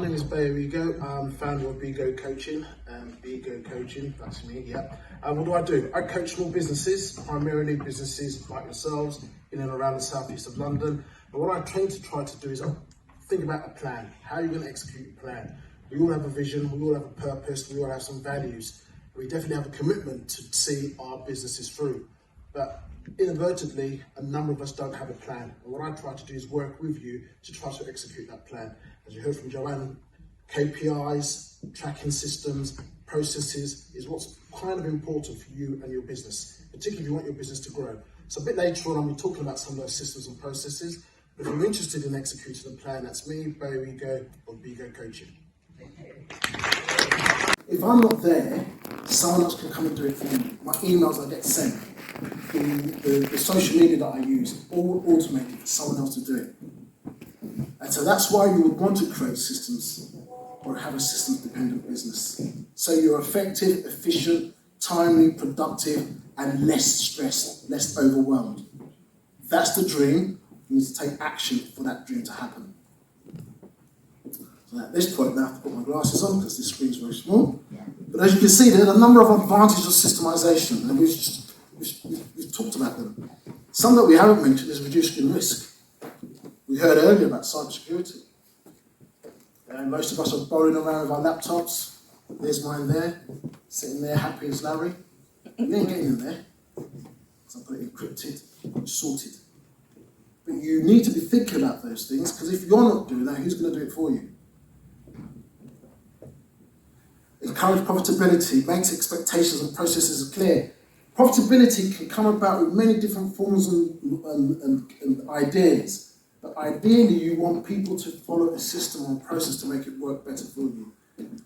name is Bayo Igoh. I'm founder of Igoh Coaching. Igoh Coaching, that's me, yeah. What do? I coach small businesses, primarily businesses like yourselves in and around the southeast of London. But what I tend to try to do is think about a plan. How are you going to execute your plan? We all have a vision, we all have a purpose, we all have some values. We definitely have a commitment to see our businesses through. But inadvertently, a number of us don't have a plan. And what I try to do is work with you to try to execute that plan. As you heard from Joanne, KPIs, tracking systems, processes is what's kind of important for you and your business, particularly if you want your business to grow. So a bit later on, I'll be talking about some of those systems and processes. But if you're interested in executing a plan, that's me, Bayo Igoh of Igoh Coaching. If I'm not there, someone else can come and do it for me. My emails I get sent, the social media that I use, all automated for someone else to do it. And so that's why you would want to create systems or have a systems-dependent business. So you're effective, efficient, timely, productive, and less stressed, less overwhelmed. That's the dream. You need to take action for that dream to happen. So at this point, now I have to put my glasses on because this screen is very small. But as you can see, there are a number of advantages of systemization, and we've talked about them. Some that we haven't mentioned is reducing risk. We heard earlier about cybersecurity. And most of us are borrowing around with our laptops. There's mine there, sitting there happy as Larry. You ain't getting in there. So I've got it encrypted, sorted. But you need to be thinking about those things, because if you're not doing that, who's going to do it for you? Encourage profitability, makes expectations and processes clear. Profitability can come about with many different forms and ideas. But ideally, you want people to follow a system or a process to make it work better for you.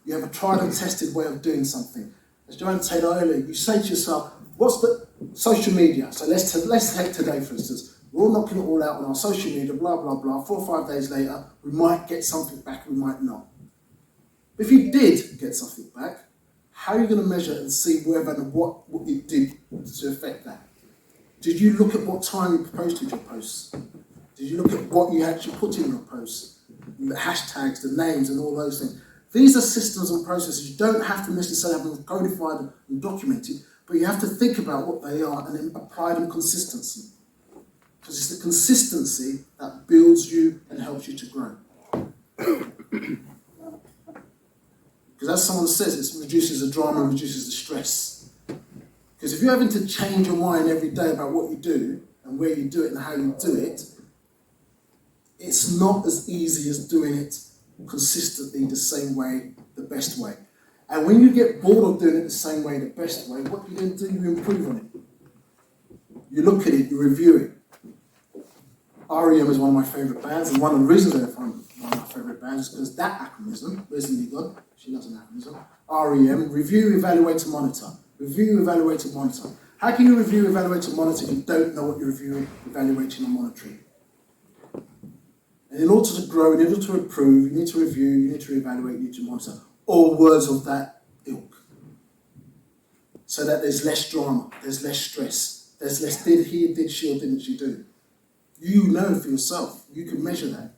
You have a tried and tested way of doing something. As Joanne said earlier, you say to yourself, what's the social media? So let's take today, for instance. We're all knocking it all out on our social media, blah, blah, blah. 4 or 5 days later, we might get something back, we might not. If you did get something back, how are you going to measure and see whether and what it did to affect that? Did you look at what time you posted your posts? Did you look at what you actually put in your posts? The hashtags, the names, and all those things. These are systems and processes. You don't have to necessarily have them codified and documented, but you have to think about what they are and then apply them consistently. Because it's the consistency that builds you and helps you to grow. Because as someone says, it reduces the drama and reduces the stress. Because if you're having to change your mind every day about what you do and where you do it and how you do it, it's not as easy as doing it consistently the same way, the best way. And when you get bored of doing it the same way, the best way, what do you then do? You improve on it. You look at it, you review it. REM is one of my favourite bands, and one of the reasons I find one of my favourite bands is because that acronym, where's Lily gone? She knows an acronym. REM, review, evaluate, and monitor. Review, evaluate, and monitor. How can you review, evaluate, and monitor if you don't know what you're reviewing, evaluating, and monitoring? And in order to grow, in order to improve, you need to review, you need to evaluate, you need to monitor. All words of that ilk. So that there's less drama, there's less stress, there's less did he, did she, or didn't she do. You know for yourself, you can measure that.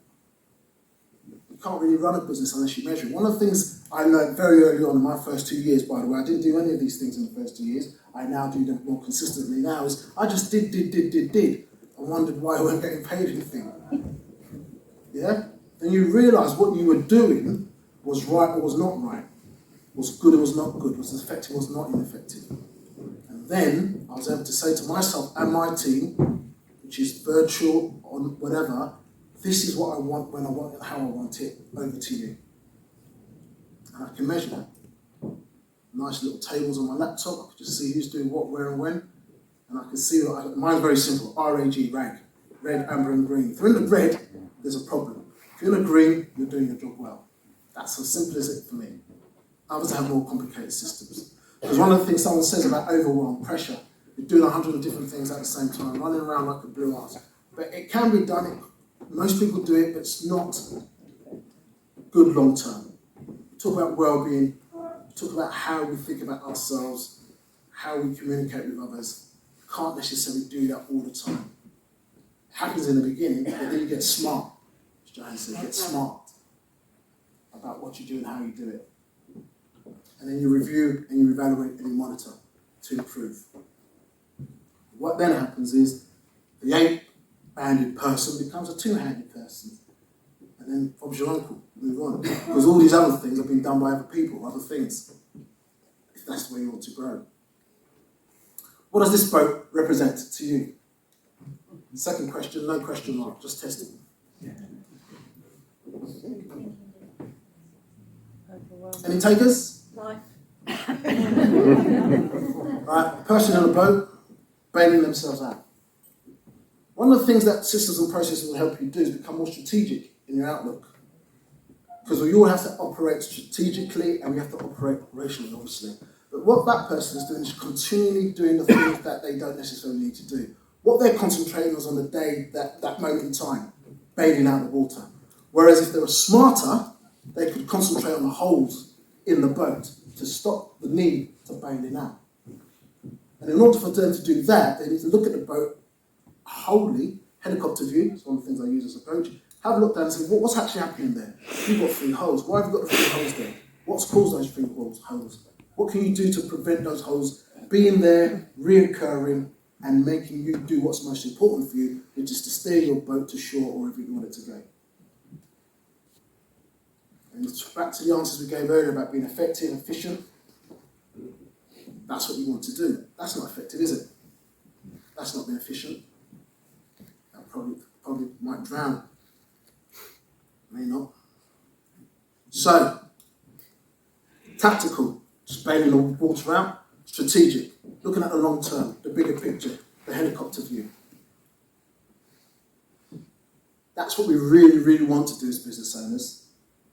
You can't really run a business unless you measure it. One of the things I learned very early on in my first 2 years, by the way, I didn't do any of these things in the first 2 years, I now do them more consistently now, is I just did. I wondered why I weren't getting paid anything. Yeah? Then you realise what you were doing was right or was not right, was good or was not good, was effective or was not ineffective. And then I was able to say to myself and my team, which is virtual or whatever, this is what I want, when I want it, how I want it, over to you. And I can measure that. Nice little tables on my laptop, I can just see who's doing what, where and when. And I can see, mine's very simple, RAG, RAG, red, amber and green. If you're in the red, there's a problem. If you're in the green, you're doing your job well. That's as simple as it for me. Others have more complicated systems. Because one of the things someone says about overwhelm, pressure, you're doing 100 different things at the same time, running around like a blue ass. But it can be done. Most people do it, but it's not good long term. We talk about well-being. We talk about how we think about ourselves, how we communicate with others. You can't necessarily do that all the time. It happens in the beginning, but then you get smart. As Joanne said, get smart about what you do and how you do it. And then you review and you evaluate and you monitor to improve. What then happens is the 8-handed person becomes a 2-handed person. And then Bob's your uncle, move on. Because all these other things have been done by other people, other things. If that's the way you want to grow. What does this boat represent to you? Second question, no question mark, just testing. Any takers? Life. Right, person on a boat, bailing themselves out. One of the things that systems and processes will help you do is become more strategic in your outlook. Because we all have to operate strategically and we have to operate operationally, obviously. But what that person is doing is continually doing the things that they don't necessarily need to do. What they're concentrating on is on the day, that moment in time, bailing out the water. Whereas if they were smarter, they could concentrate on the holes in the boat to stop the need to bailing out. And in order for them to do that, they need to look at the boat wholly, helicopter view, it's one of the things I use as a coach, have a look down and say, what's actually happening there? You've got 3 holes. Why have you got the 3 holes there? What's caused those 3 holes? What can you do to prevent those holes being there, reoccurring, and making you do what's most important for you, which is to steer your boat to shore or wherever you want it to go. And back to the answers we gave earlier about being effective, efficient. That's what you want to do. That's not effective, is it? That's not being efficient. That probably might drown. May not. So, tactical, just bailing the water out. Strategic, looking at the long term, the bigger picture, the helicopter view. That's what we really, really want to do as business owners.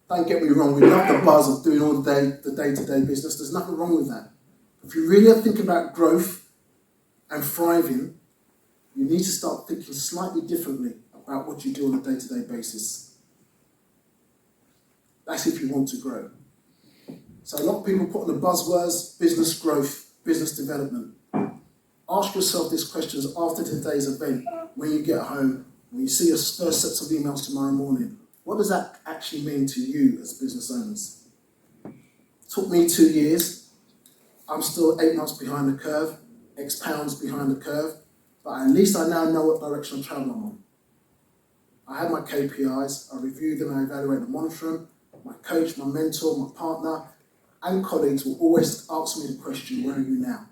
Don't get me wrong, we love the buzz of doing all the day-to-day business. There's nothing wrong with that. If you really are thinking about growth and thriving, you need to start thinking slightly differently about what you do on a day-to-day basis. That's if you want to grow. So a lot of people put on the buzzwords, business growth, business development. Ask yourself these questions after today's event, when you get home, when you see your first sets of emails tomorrow morning. What does that actually mean to you as business owners? It took me 2 years. I'm still 8 months behind the curve, X pounds behind the curve, but at least I now know what direction of travel I'm on. I have my KPIs, I review them, I evaluate and monitor them. My coach, my mentor, my partner, and colleagues will always ask me the question, where are you now?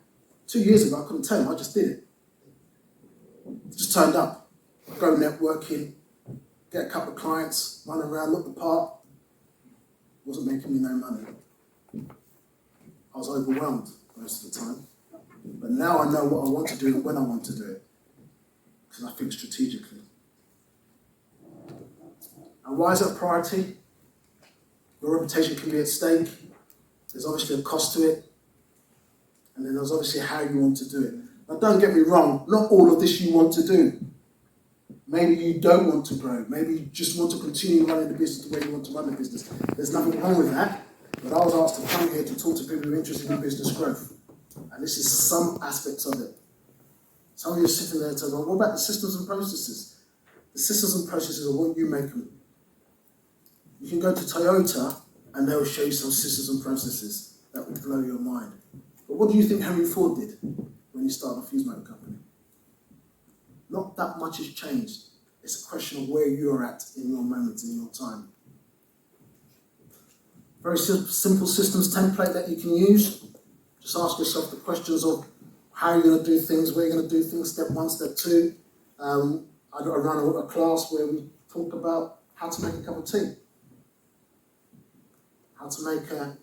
2 years ago, I couldn't tell them, I just did it. Just turned up, go networking, get a couple of clients, run around, look the part. Wasn't making me no money. I was overwhelmed most of the time. But now I know what I want to do and when I want to do it. Because I think strategically. And why is it a priority? Your reputation can be at stake. There's obviously a cost to it. And then there's obviously how you want to do it. Now don't get me wrong, not all of this you want to do. Maybe you don't want to grow. Maybe you just want to continue running the business the way you want to run the business. There's nothing wrong with that. But I was asked to come here to talk to people who are interested in business growth. And this is some aspects of it. Some of you are sitting there and saying, well, what about the systems and processes? The systems and processes are what you make them. You can go to Toyota and they'll show you some systems and processes that will blow your mind. But what do you think Henry Ford did when he started a fuse motor company? Not that much has changed. It's a question of where you're at in your moment, in your time. Very simple systems template that you can use. Just ask yourself the questions of how you're going to do things, where you're going to do things, step 1, step 2. I run a class where we talk about how to make a cup of tea. How to make a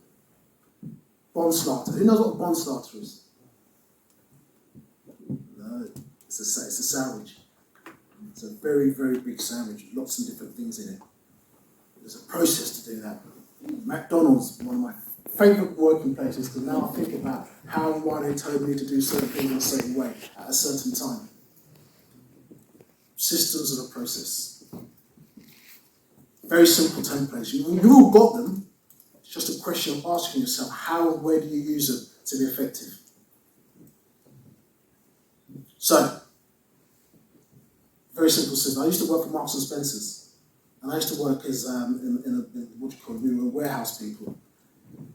bond starter. Who knows what a bond starter is? No, it's a sandwich. It's a very, very big sandwich, lots of different things in it. There's a process to do that. McDonald's, one of my favourite working places, because now I think about how and why they told me to do certain things in a certain way at a certain time. Systems and a process. Very simple templates. You've all got them. It's just a question of asking yourself, how and where do you use them to be effective? So, very simple system. I used to work for Marks and Spencer's. And I used to work as in what you call, we were warehouse people.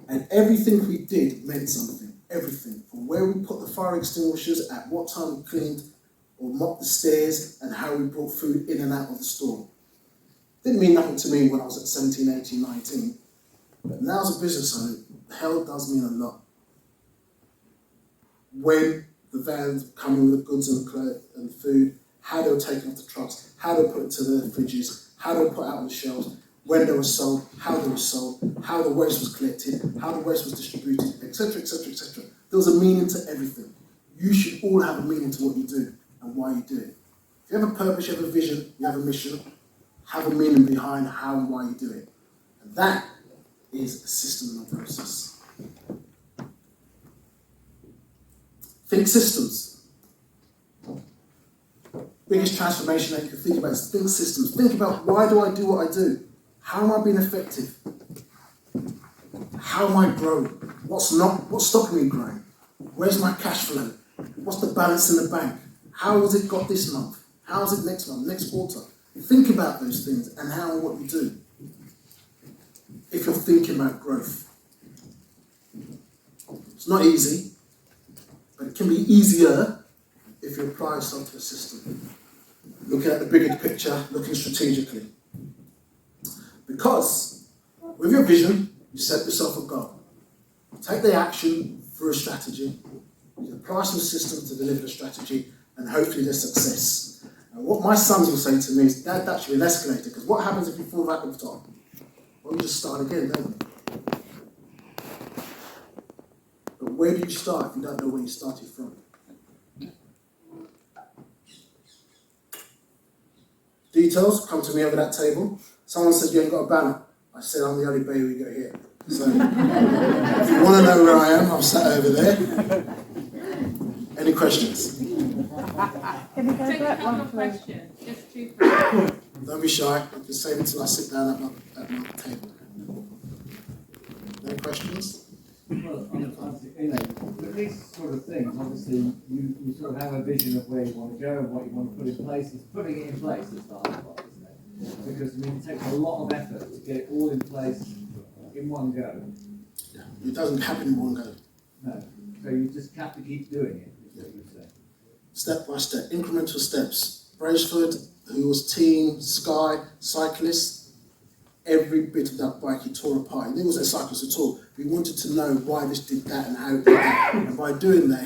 And everything we did meant something. Everything. From where we put the fire extinguishers, at what time we cleaned or mopped the stairs, and how we brought food in and out of the store. Didn't mean nothing to me when I was at 17, 18, 19. But now as a business owner, the hell does mean a lot. When the vans come in with the goods and clothes and food, how they were taken off the trucks, how they were put into the fridges, how they were put out on the shelves, when they were sold, how they were sold, how the waste was collected, how the waste was distributed, etc., etc., etc. There was a meaning to everything. You should all have a meaning to what you do and why you do it. If you have a purpose, you have a vision, you have a mission, have a meaning behind how and why you do it. And that is a system and a process. Think systems. Biggest transformation that you can think about is think systems. Think about, why do I do what I do? How am I being effective? How am I growing? What's stopping me growing? Where's my cash flow? What's the balance in the bank? How has it got this month? How is it next month, next quarter? Think about those things and how and what you do. If you're thinking about growth. It's not easy, but it can be easier if you apply yourself to a system. Looking at the bigger picture, looking strategically. Because with your vision, you set yourself a goal. Take the action through a strategy. You apply some system to deliver the strategy, and hopefully there's success. And what my sons will say to me is, Dad, that should be an escalator, because what happens if you fall back on the top? Well, you just start again, don't you? But where do you start if you don't know where you started from? Details come to me over that table. Someone said, you ain't got a banner. I said, I'm the only Bayo Igoh here. So, if you want to know where I am, I'm sat over there. Any questions? Can we go take a couple of questions, just 2 questions. Don't be shy. Just save it till I sit down at my table. No questions? Well, with these sort of things, obviously, you sort of have a vision of where you want to go and what you want to put in place. It's putting it in place that's the hard part, isn't it? Because it takes a lot of effort to get it all in place in one go. Yeah. It doesn't happen in one go. No. So you just have to keep doing it, is what you're saying. Step by step, incremental steps. Brailsford, who was team, Sky, cyclists, every bit of that bike he tore apart. He wasn't a cyclist at all. He wanted to know why this did that and how it did that. And by doing that,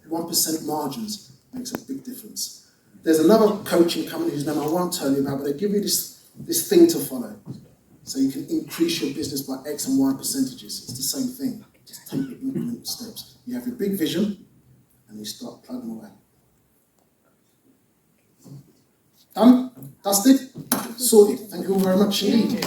1% margins makes a big difference. There's another coaching company whose name I won't tell you about, but they give you this thing to follow. So you can increase your business by X and Y percentages. It's the same thing. Just take the incremental steps. You have your big vision, and you start plugging away. Done? Dusted? Sorted. Thank you all very much indeed.